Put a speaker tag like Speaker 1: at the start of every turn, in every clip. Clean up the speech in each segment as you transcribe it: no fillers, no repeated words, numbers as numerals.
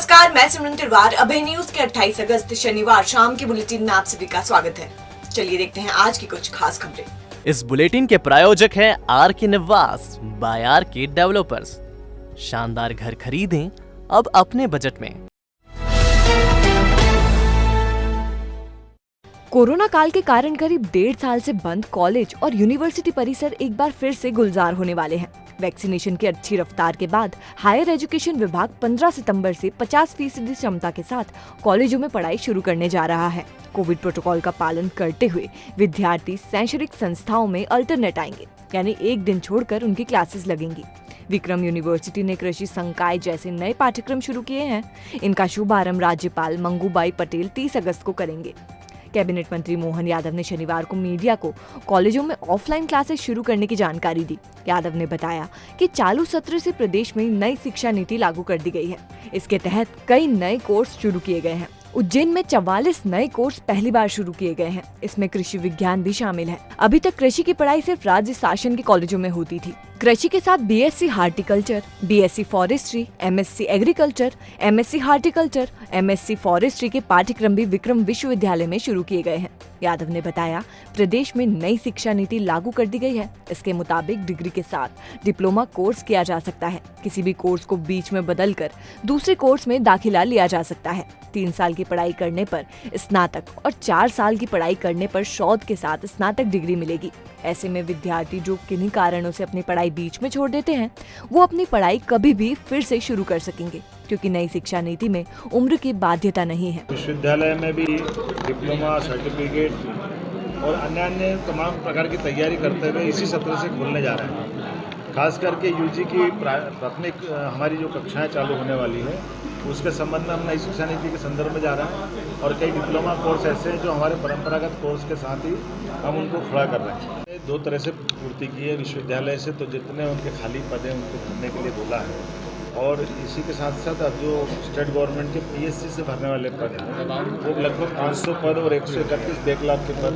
Speaker 1: नमस्कार, मैं सिमरन तिवारी। अभय न्यूज के 28 अगस्त शनिवार शाम के बुलेटिन में आप सभी का स्वागत है। चलिए देखते हैं आज की कुछ खास खबरें।
Speaker 2: इस बुलेटिन के प्रायोजक हैं आर के निवास बाय आर के डेवलपर्स। शानदार घर खरीदें अब अपने बजट में।
Speaker 3: कोरोना काल के कारण करीब 1.5 साल से बंद कॉलेज और यूनिवर्सिटी परिसर एक बार फिर से गुलजार होने वाले हैं। वैक्सीनेशन की अच्छी रफ्तार के बाद हायर एजुकेशन विभाग 15 सितंबर से 50% क्षमता के साथ कॉलेजों में पढ़ाई शुरू करने जा रहा है। कोविड प्रोटोकॉल का पालन करते हुए विद्यार्थी शैक्षणिक संस्थाओं में अल्टरनेट आएंगे, यानी एक दिन छोड़कर उनकी क्लासेस लगेंगी। विक्रम यूनिवर्सिटी ने कृषि संकाय जैसे नए पाठ्यक्रम शुरू किए हैं। इनका शुभारंभ राज्यपाल मंगूबाई पटेल 30 अगस्त को करेंगे। कैबिनेट मंत्री मोहन यादव ने शनिवार को मीडिया को कॉलेजों में ऑफलाइन क्लासेस शुरू करने की जानकारी दी। यादव ने बताया कि चालू सत्र से प्रदेश में नई शिक्षा नीति लागू कर दी गई है। इसके तहत कई नए कोर्स शुरू किए गए हैं। उज्जैन में 44 नए कोर्स पहली बार शुरू किए गए हैं। इसमें कृषि विज्ञान भी शामिल है। अभी तक कृषि की पढ़ाई सिर्फ राज्य शासन के कॉलेजों में होती थी। कृषि के साथ BSc horticulture, BSc forestry, MSc agriculture, MSc horticulture, MSc forestry के पाठ्यक्रम भी विक्रम विश्वविद्यालय में शुरू किए गए हैं। यादव ने बताया, प्रदेश में नई शिक्षा नीति लागू कर दी गई है। इसके मुताबिक डिग्री के साथ डिप्लोमा कोर्स किया जा सकता है। किसी भी कोर्स को बीच में बदलकर दूसरे कोर्स में दाखिला लिया जा सकता है। 3 साल की पढ़ाई करने पर स्नातक और 4 साल की पढ़ाई करने पर शोध के साथ स्नातक डिग्री मिलेगी। ऐसे में विद्यार्थी जो किन्हीं कारणों से अपनी पढ़ाई बीच में छोड़ देते हैं, वो अपनी पढ़ाई कभी भी फिर से शुरू कर सकेंगे, क्योंकि नई शिक्षा नीति में उम्र की बाध्यता नहीं है।
Speaker 4: विश्वविद्यालय में भी डिप्लोमा, सर्टिफिकेट और अन्य तमाम प्रकार की तैयारी करते हुए इसी सत्र से खुलने जा रहे हैं। खास करके यूजी की प्राथमिक हमारी जो कक्षाएं चालू होने वाली है, उसके संबंध में हम नई शिक्षा नीति के संदर्भ में जा रहे हैं। और कई डिप्लोमा कोर्स ऐसे हैं जो हमारे परंपरागत कोर्स के साथ ही हम उनको खड़ा कर रहे हैं। 2 तरह से पूर्ति की है विश्वविद्यालय से, तो जितने उनके खाली पद हैं उनको भरने के लिए बोला है। और इसी के साथ साथ अब जो स्टेट गवर्नमेंट के पीएससी से भरने वाले पद हैं, वो लगभग 500 पद और 131 बैकलॉग के पद,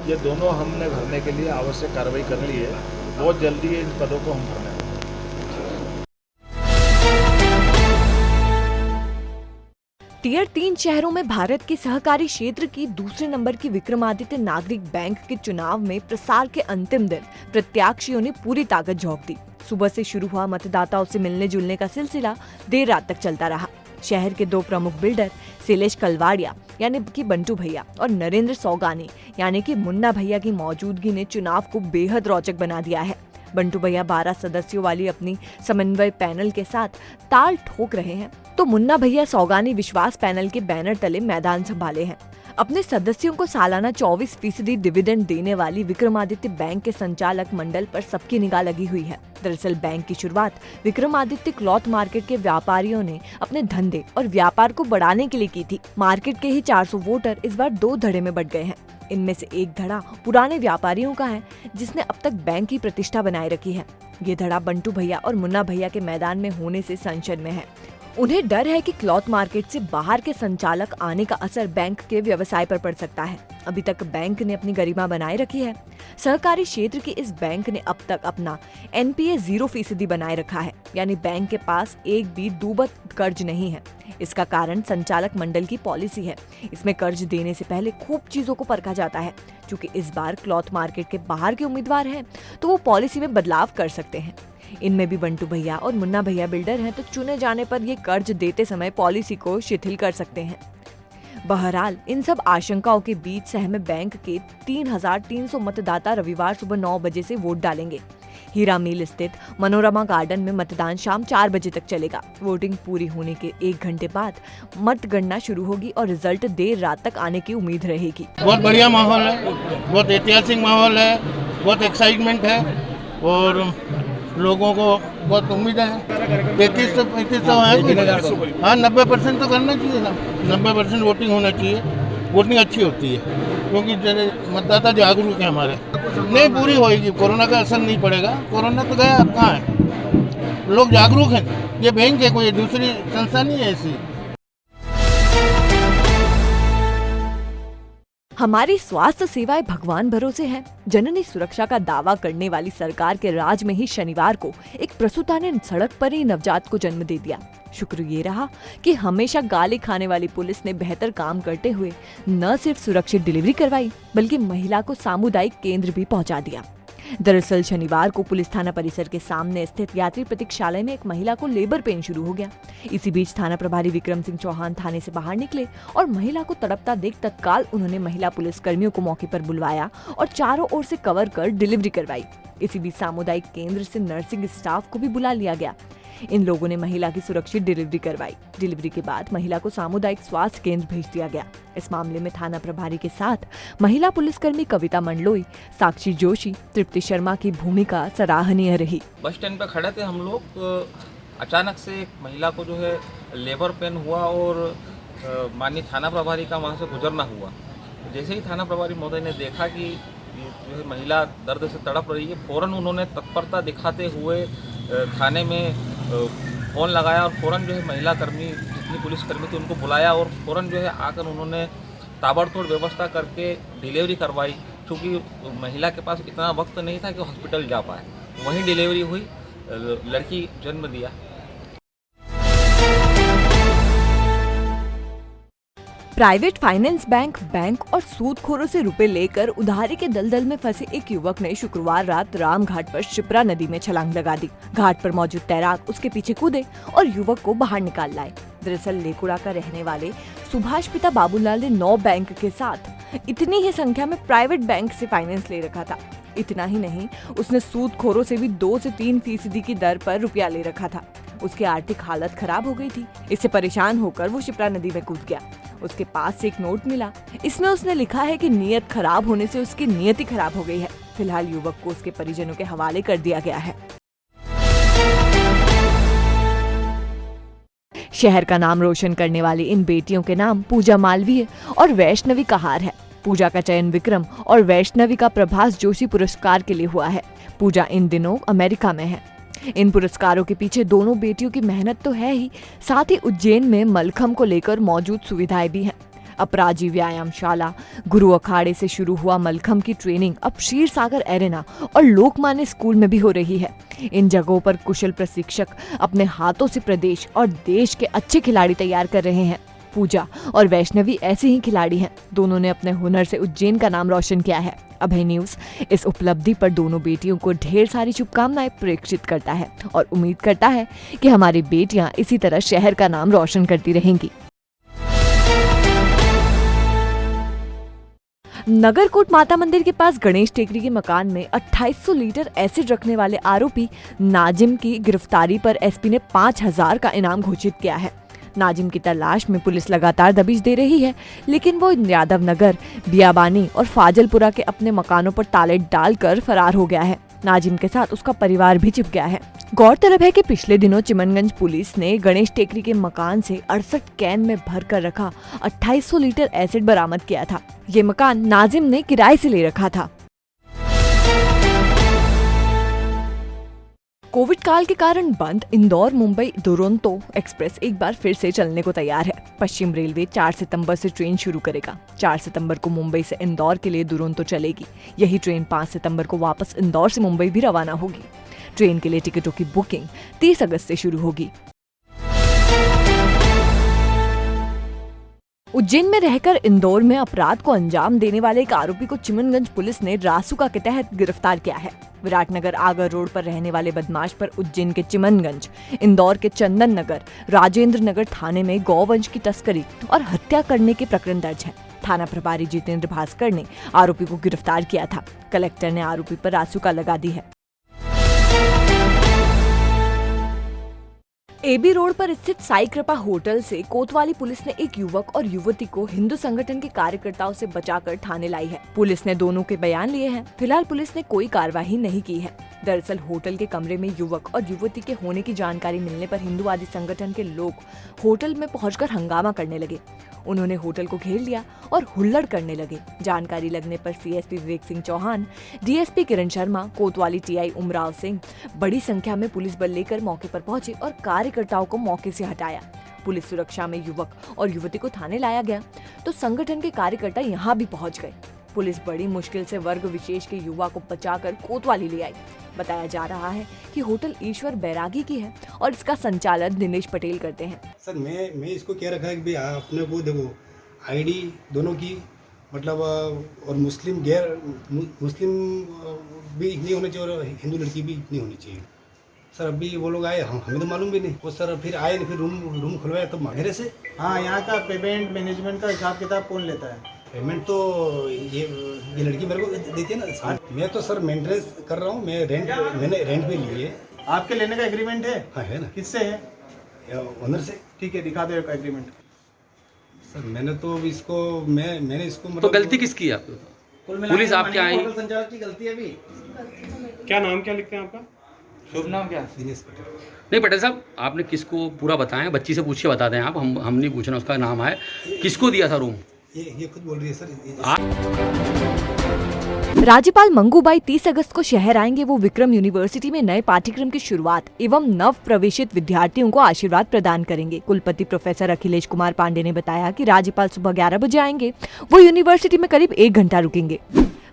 Speaker 4: ये दोनों हमने भरने के लिए आवश्यक कार्रवाई कर ली है। बहुत जल्दी इन पदों को हम भरने।
Speaker 3: टियर 3 शहरों में भारत के सहकारी क्षेत्र की दूसरे नंबर की विक्रमादित्य नागरिक बैंक के चुनाव में प्रसार के अंतिम दिन प्रत्याशियों ने पूरी ताकत झोंक दी। सुबह से शुरू हुआ मतदाताओं से मिलने जुलने का सिलसिला देर रात तक चलता रहा। शहर के 2 प्रमुख बिल्डर शैलेश कलवाड़िया यानी कि बंटू भैया और नरेंद्र सौगानी यानी कि मुन्ना भैया की मौजूदगी ने चुनाव को बेहद रोचक बना दिया है। बंटू भैया 12 सदस्यों वाली अपनी समन्वय पैनल के साथ ताल ठोक रहे हैं, तो मुन्ना भैया सौगानी विश्वास पैनल के बैनर तले मैदान संभाले हैं। अपने सदस्यों को सालाना 24% डिविडेंड देने वाली विक्रमादित्य बैंक के संचालक मंडल पर सबकी निगाह लगी हुई है। दरअसल बैंक की शुरुआत विक्रमादित्य क्लॉथ मार्केट के व्यापारियों ने अपने धंधे और व्यापार को बढ़ाने के लिए की थी। मार्केट के ही 400 वोटर इस बार 2 धड़े में बंट गए हैं। इनमें से एक धड़ा पुराने व्यापारियों का है, जिसने अब तक बैंक की प्रतिष्ठा बनाए रखी है। ये धड़ा बंटू भैया और मुन्ना भैया के मैदान में होने से संशय में है। उन्हें डर है कि क्लॉथ मार्केट से बाहर के संचालक आने का असर बैंक के व्यवसाय पर पड़ सकता है। अभी तक बैंक ने अपनी गरिमा बनाए रखी है। सहकारी क्षेत्र की इस बैंक ने अब तक अपना एनपीए 0% बनाए रखा है, यानी बैंक के पास एक भी दूबत कर्ज नहीं है। इसका कारण संचालक मंडल की पॉलिसी है। इसमें कर्ज देने से पहले खूब चीजों को परखा जाता है। क्योंकि इस बार क्लॉथ मार्केट के बाहर के उम्मीदवार हैं, तो वो पॉलिसी में बदलाव कर सकते हैं। इनमें भी बंटू भैया और मुन्ना भैया बिल्डर हैं, तो चुने जाने पर ये कर्ज देते समय पॉलिसी को शिथिल कर सकते हैं। बहरहाल इन सब आशंकाओं के बीच सहमे बैंक के 3300 मतदाता रविवार सुबह 9 बजे से वोट डालेंगे। हीरा मिल स्थित मनोरमा गार्डन में मतदान शाम 4 बजे तक चलेगा। वोटिंग पूरी होने के 1 घंटे बाद मतगणना शुरू होगी और रिजल्ट देर रात तक आने की उम्मीद रहेगी।
Speaker 5: बहुत बढ़िया माहौल है, बहुत ऐतिहासिक माहौल है, बहुत एक्साइटमेंट है और लोगों को बहुत उम्मीद है। 3300 है। हाँ, 90% तो करना चाहिए ना। 90% वोटिंग होना चाहिए। वोटिंग अच्छी होती है क्योंकि मतदाता जागरूक है हमारे। नहीं, पूरी होएगी। कोरोना का असर नहीं पड़ेगा। कोरोना तो गया, अब कहाँ है। लोग जागरूक हैं। ये बैंक है, कोई दूसरी संस्था नहीं है ऐसी।
Speaker 3: हमारी स्वास्थ्य सेवाएं भगवान भरोसे हैं। जननी सुरक्षा का दावा करने वाली सरकार के राज में ही शनिवार को एक प्रसूता ने सड़क पर ही नवजात को जन्म दे दिया। शुक्र ये रहा कि हमेशा गाली खाने वाली पुलिस ने बेहतर काम करते हुए न सिर्फ सुरक्षित डिलीवरी करवाई बल्कि महिला को सामुदायिक केंद्र भी पहुंचा दिया। दरअसल शनिवार को पुलिस थाना परिसर के सामने स्थित यात्री प्रतीक्षालय में एक महिला को लेबर पेन शुरू हो गया। इसी बीच थाना प्रभारी विक्रम सिंह चौहान थाने से बाहर निकले और महिला को तड़पता देख तत्काल उन्होंने महिला पुलिस कर्मियों को मौके पर बुलवाया और चारों ओर से कवर कर डिलीवरी करवाई। इसी बीच सामुदायिक केंद्र से नर्सिंग स्टाफ को भी बुला लिया गया। इन लोगों ने महिला की सुरक्षित डिलीवरी करवाई। डिलीवरी के बाद महिला को सामुदायिक स्वास्थ्य केंद्र भेज दिया गया। इस मामले में थाना प्रभारी के साथ महिला पुलिसकर्मी कविता मंडलोई, साक्षी जोशी, तृप्ति शर्मा की भूमिका सराहनीय रही।
Speaker 6: बस स्टैंड पे खड़े थे हम लोग, अचानक से एक महिला को जो है लेबर पेन हुआ और माननीय थाना प्रभारी का वहाँ से गुजरना हुआ। जैसे ही थाना प्रभारी महोदय ने देखा कि जो है महिला दर्द से तड़प रही है, फौरन उन्होंने तत्परता दिखाते हुए थाने में फ़ोन लगाया और फ़ौरन जो है महिला कर्मी, जितनी पुलिसकर्मी थी उनको बुलाया और फ़ौरन जो है आकर उन्होंने ताबड़तोड़ व्यवस्था करके डिलीवरी करवाई। क्योंकि महिला के पास इतना वक्त नहीं था कि हॉस्पिटल जा पाए, वहीं डिलीवरी हुई, लड़की जन्म दिया।
Speaker 3: प्राइवेट फाइनेंस बैंक और सूदखोरों से रुपए लेकर उधारी के दलदल में फंसे एक युवक ने शुक्रवार रात रामघाट पर शिप्रा नदी में छलांग लगा दी। घाट पर मौजूद तैराक उसके पीछे कूदे और युवक को बाहर निकाल लाए। दरअसल लेकुड़ा का रहने वाले सुभाष पिता बाबूलाल ने 9 बैंक के साथ इतनी ही संख्या में प्राइवेट बैंक से फाइनेंस ले रखा था। इतना ही नहीं, उसने सूदखोरों से भी 2 से 3% की दर पर रुपया ले रखा था। उसकी आर्थिक हालत खराब हो गई थी। इससे परेशान होकर वो शिप्रा नदी में कूद गया। उसके पास से एक नोट मिला। इसमें उसने लिखा है कि नियत खराब होने से उसकी नियति खराब हो गई है। फिलहाल युवक को उसके परिजनों के हवाले कर दिया गया है। शहर का नाम रोशन करने वाली इन बेटियों के नाम पूजा मालवीय और वैष्णवी कहार है। पूजा का चयन विक्रम और वैष्णवी का प्रभास जोशी पुरस्कार के लिए हुआ है। पूजा इन दिनों अमेरिका में है। इन पुरस्कारों के पीछे दोनों बेटियों की मेहनत तो है ही, साथ ही उज्जैन में मलखम्ब को लेकर मौजूद सुविधाएं भी हैं। अपराजी व्यायामशाला, गुरु अखाड़े से शुरू हुआ मलखम्ब की ट्रेनिंग अब क्षीर सागर एरेना और लोकमान्य स्कूल में भी हो रही है। इन जगहों पर कुशल प्रशिक्षक अपने हाथों से प्रदेश और देश के अच्छे खिलाड़ी तैयार कर रहे हैं। पूजा और वैष्णवी ऐसे ही खिलाड़ी हैं। दोनों ने अपने हुनर से उज्जैन का नाम रोशन किया है। अभय न्यूज़ इस उपलब्धि पर दोनों बेटियों को ढेर सारी शुभकामनाएं प्रेषित करता है और उम्मीद करता है कि हमारी बेटियां इसी तरह शहर का नाम रोशन करती रहेंगी। नगरकोट माता मंदिर के पास गणेश टेकरी के मकान में 2800 लीटर एसिड रखने वाले आरोपी नाजिम की गिरफ्तारी पर एसपी ने 5000 का इनाम घोषित किया है। नाजिम की तलाश में पुलिस लगातार दबिश दे रही है, लेकिन वो यादव नगर, बियाबानी और फाजलपुरा के अपने मकानों पर ताले डालकर फरार हो गया है। नाजिम के साथ उसका परिवार भी छिप गया है। गौरतलब है कि पिछले दिनों चिमनगंज पुलिस ने गणेश टेकरी के मकान से 68 कैन में भर कर रखा 2800 लीटर एसिड बरामद किया था। ये मकान नाजिम ने किराए से ले रखा था। कोविड काल के कारण बंद इंदौर मुंबई दुरंतो एक्सप्रेस एक बार फिर से चलने को तैयार है। पश्चिम रेलवे 4 सितंबर से ट्रेन शुरू करेगा। 4 सितंबर को मुंबई से इंदौर के लिए दुरंतो चलेगी। यही ट्रेन 5 सितंबर को वापस इंदौर से मुंबई भी रवाना होगी। ट्रेन के लिए टिकटों की बुकिंग 30 अगस्त से शुरू होगी। उज्जैन में रहकर इंदौर में अपराध को अंजाम देने वाले एक आरोपी को चिमनगंज पुलिस ने रासुका के तहत गिरफ्तार किया है। विराटनगर आगर रोड पर रहने वाले बदमाश पर उज्जैन के चिमनगंज, इंदौर के चंदन नगर, राजेंद्र नगर थाने में गौवंश की तस्करी और हत्या करने के प्रकरण दर्ज है। थाना प्रभारी जितेंद्र भास्कर ने आरोपी को गिरफ्तार किया था। कलेक्टर ने आरोपी पर रासुका लगा दी है। एबी रोड पर स्थित साई कृपा होटल से कोतवाली पुलिस ने एक युवक और युवती को हिंदू संगठन के कार्यकर्ताओं से बचाकर थाने लाई है। पुलिस ने दोनों के बयान लिए हैं। फिलहाल पुलिस ने कोई कार्रवाई नहीं की है। दरअसल होटल के कमरे में युवक और युवती के होने की जानकारी मिलने पर हिंदूवादी संगठन के लोग होटल में पहुंचकर हंगामा करने लगे। उन्होंने होटल को घेर लिया और हुल्लड़ करने लगे। जानकारी लगने पर सीएसपी विवेक सिंह चौहान, डीएसपी किरण शर्मा, कोतवाली टीआई उमराव सिंह बड़ी संख्या में पुलिस बल लेकर मौके पर पहुंचे और कार्यकर्ताओं को मौके से हटाया। पुलिस सुरक्षा में युवक और युवती को थाने लाया गया तो संगठन के कार्यकर्ता यहाँ भी पहुंच गए। पुलिस बड़ी मुश्किल से वर्ग विशेष के युवा को बचाकर कोतवाली ले आई। बताया जा रहा है कि होटल ईश्वर बैरागी की है और इसका संचालन दिनेश पटेल करते हैं।
Speaker 7: सर मैं इसको क्या रखा है कि भाई अपने को देखो आईडी दोनों की मतलब और मुस्लिम मुस्लिम भी नहीं होना चाहिए और हिंदू लड़की भी नहीं होनी चाहिए। सर अभी वो लोग आए हमें तो मालूम भी नहीं। वो सर फिर आए फिर रूम खुलवाया तो मेरे से।
Speaker 8: हाँ, यहाँ का पेमेंट मैनेजमेंट का हिसाब किताब कौन लेता है?
Speaker 7: पेमेंट तो ये लड़की मेरे को देती है ना। मैं तो सर मेंटेनेंस कर रहा हूँ। मैंने रेंट पे लिए।
Speaker 8: आपके लेने का एग्रीमेंट है?
Speaker 7: हाँ है ना।
Speaker 8: किससे है?
Speaker 7: ओनर से।
Speaker 8: ठीक है, दिखा दो एक एग्रीमेंट।
Speaker 7: सर मैंने तो इसको मैंने इसको मतलब
Speaker 9: तो गलती किसकी है? पुलिस आपके आई?
Speaker 8: होटल संचालक की गलती है अभी।
Speaker 10: क्या नाम क्या लिखते हैं आपका?
Speaker 8: शुभ नाम क्या?
Speaker 7: दिनेश पटेल।
Speaker 9: नहीं पटेल साहब, आपने किसको पूरा बताया? बच्ची से पूछ के बता दें आप। हम नहीं पूछना उसका नाम है। किसको दिया था रूम?
Speaker 7: ये खुद बोल रही है सर।
Speaker 3: राज्यपाल मंगूबाई 30 अगस्त को शहर आएंगे। वो विक्रम यूनिवर्सिटी में नए पाठ्यक्रम की शुरुआत एवं नव प्रवेशित विद्यार्थियों को आशीर्वाद प्रदान करेंगे। कुलपति प्रोफेसर अखिलेश कुमार पांडे ने बताया कि राज्यपाल सुबह 11 बजे आएंगे। वो यूनिवर्सिटी में करीब 1 घंटा रुकेंगे।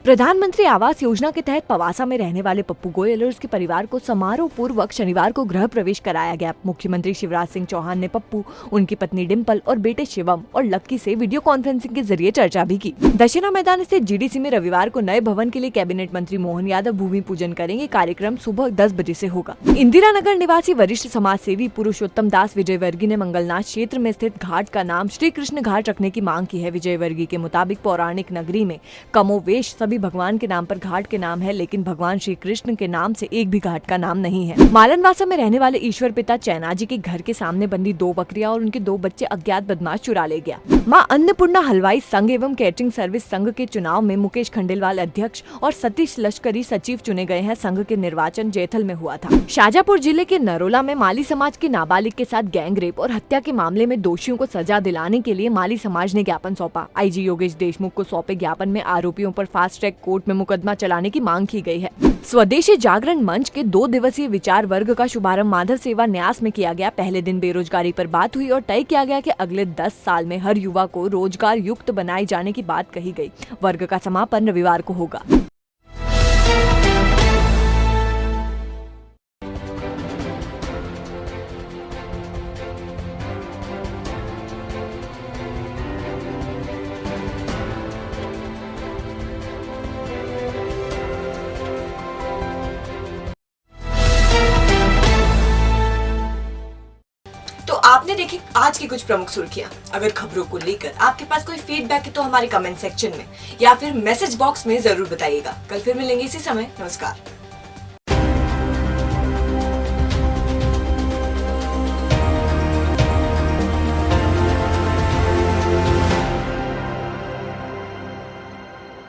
Speaker 3: प्रधानमंत्री आवास योजना के तहत पवासा में रहने वाले पप्पू गोयल और उसके परिवार को समारोह पूर्वक शनिवार को गृह प्रवेश कराया गया। मुख्यमंत्री शिवराज सिंह चौहान ने पप्पू, उनकी पत्नी डिम्पल और बेटे शिवम और लक्की से वीडियो कॉन्फ्रेंसिंग के जरिए चर्चा भी की। दशहरा मैदान स्थित जीडीसी में रविवार को नए भवन के लिए कैबिनेट मंत्री मोहन यादव भूमि पूजन करेंगे। कार्यक्रम सुबह 10 बजे से होगा। इंदिरा नगर निवासी वरिष्ठ समाज सेवी पुरुषोत्तम दास विजयवर्गीय ने मंगलनाथ क्षेत्र में स्थित घाट का नाम श्री कृष्ण घाट रखने की मांग की है। विजयवर्गीय के मुताबिक पौराणिक नगरी में कमोवेश सभी भगवान के नाम पर घाट के नाम है, लेकिन भगवान श्री कृष्ण के नाम से एक भी घाट का नाम नहीं है। मालनवासा में रहने वाले ईश्वर पिता चैनाजी के घर के सामने बंधी 2 बकरियां और उनके 2 बच्चे अज्ञात बदमाश चुरा ले गया। मां अन्नपूर्णा हलवाई संघ एवं कैटरिंग सर्विस संघ के चुनाव में मुकेश खंडेलवाल अध्यक्ष और सतीश लश्करी सचिव चुने गए हैं। संघ के निर्वाचन जैथल में हुआ था। शाजापुर जिले के नरोला में माली समाज के नाबालिग के साथ गैंग रेप और हत्या के मामले में दोषियों को सजा दिलाने के लिए माली समाज ने ज्ञापन सौंपा। आईजी योगेश देशमुख को सौंपे ज्ञापन में आरोपियों पर फास्ट ट्रैक कोर्ट में मुकदमा चलाने की मांग की गई है। स्वदेशी जागरण मंच के 2 दिवसीय विचार वर्ग का शुभारंभ माधव सेवा न्यास में किया गया। पहले दिन बेरोजगारी पर बात हुई और तय किया गया कि अगले 10 साल में हर युवा को रोजगार युक्त बनाए जाने की बात कही गई। वर्ग का समापन रविवार को होगा।
Speaker 1: आपने देखी आज की कुछ प्रमुख सुर्खियां। अगर खबरों को लेकर आपके पास कोई फीडबैक है तो हमारे कमेंट सेक्शन में या फिर मैसेज बॉक्स में जरूर बताइएगा। कल फिर मिलेंगे इसी समय। नमस्कार।